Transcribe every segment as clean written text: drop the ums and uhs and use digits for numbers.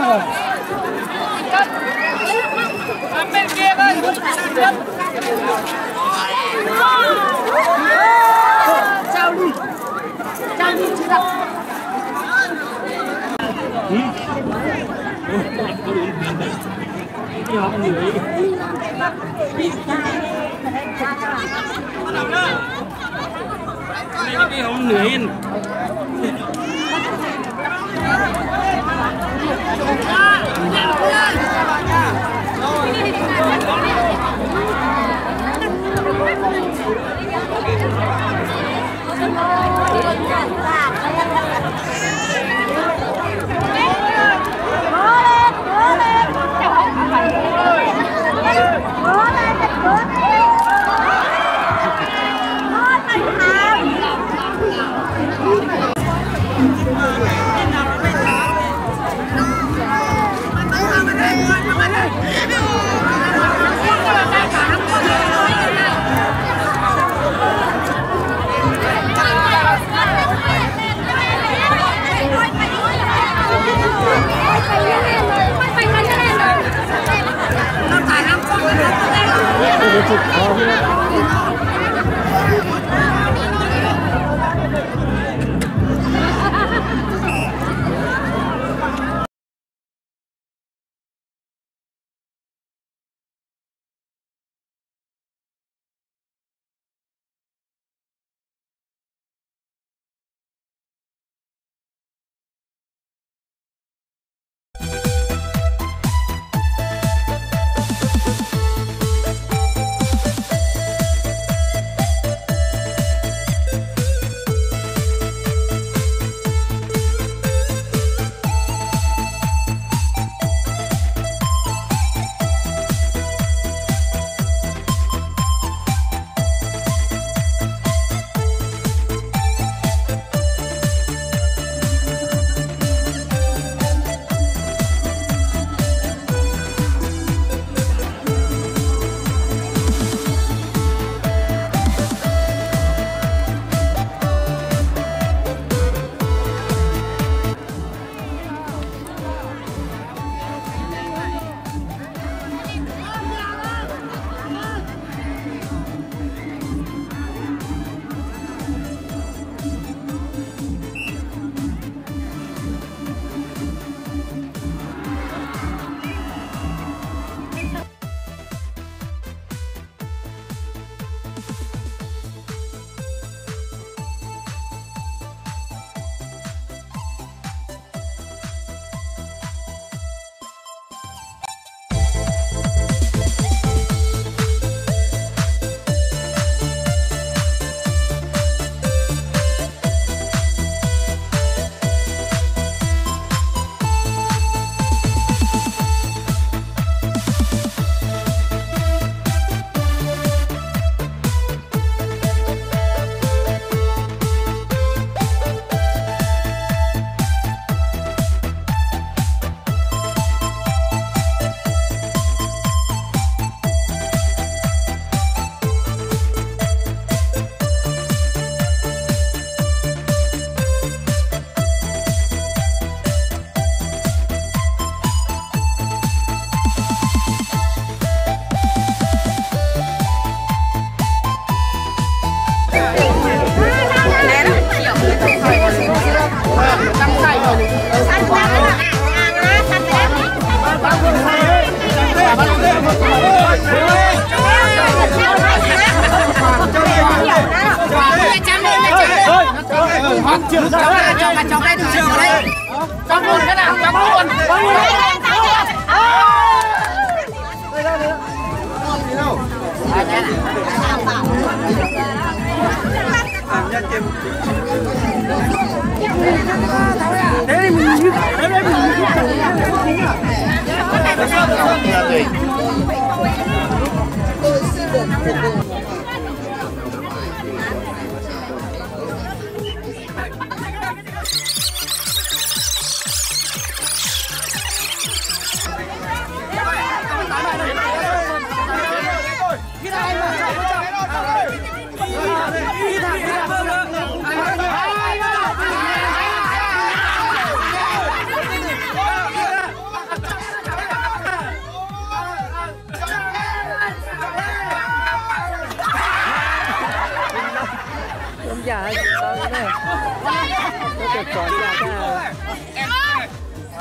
rồi. Bên kia ơi. Chào đi chị Đặng. Cái không nửa in. Chồng đây đừng chiều vào đây. Trong luôn cái nào, trong luôn. Đây đâu, đây đâu. Đi đâu? Thế thì mình như thế đấy mình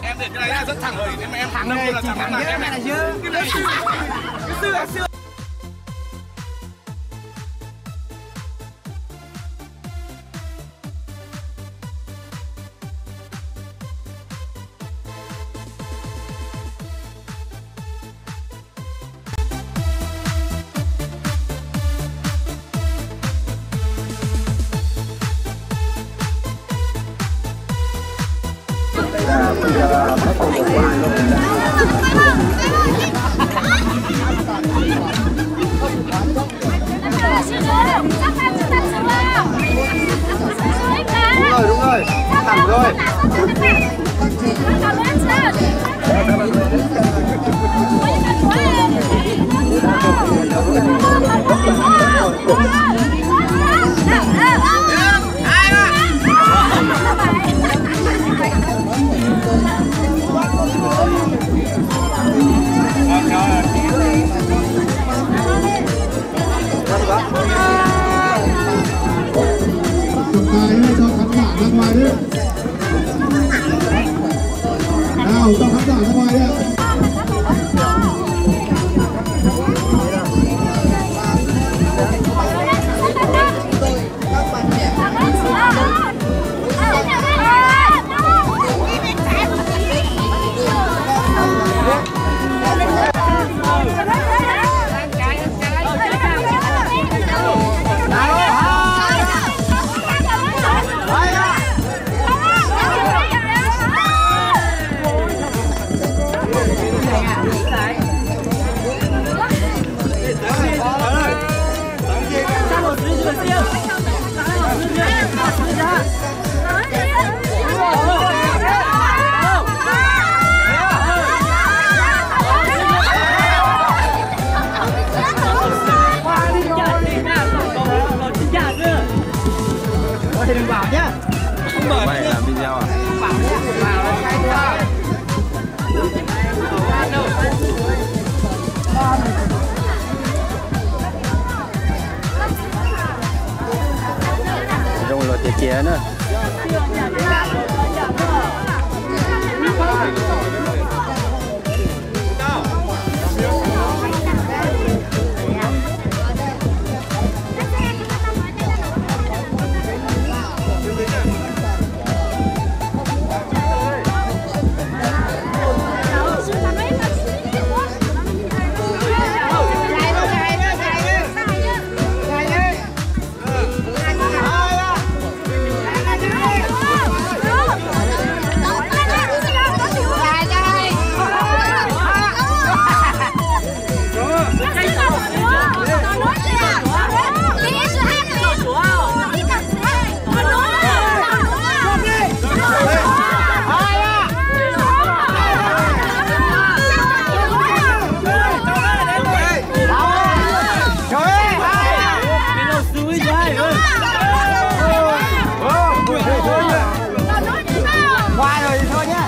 Em để cái này rất thẳng rồi, nhưng mà em thẳng này chỉ thẳng là em này chứ. Cái xưa. Đúng rồi, thẳng rồi. Nào, cho khán giả ra ngoài đi ạ. Đừng vào nhá. Mày làm video à? Vào Rồi là tiệt kia nữa. qua rồi thì thôi nhá.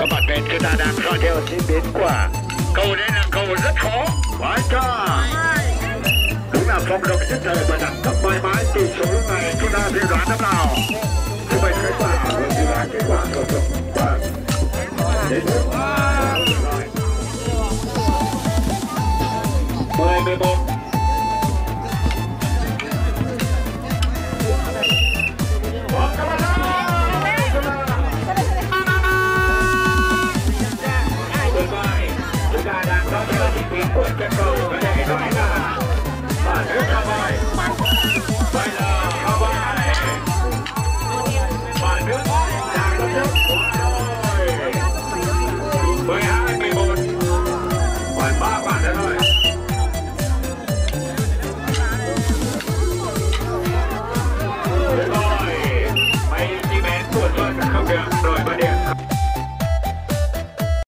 Các bạn bên chúng ta đang dõi theo diễn biến của cầu đây là cầu rất khó. Quá cho đúng là phong độ nhất thời và đẳng cấp mãi mãi tỷ số này chúng ta dự đoán năm nào. Như vậy kết quả dự đoán kết quả cầu thủ và đến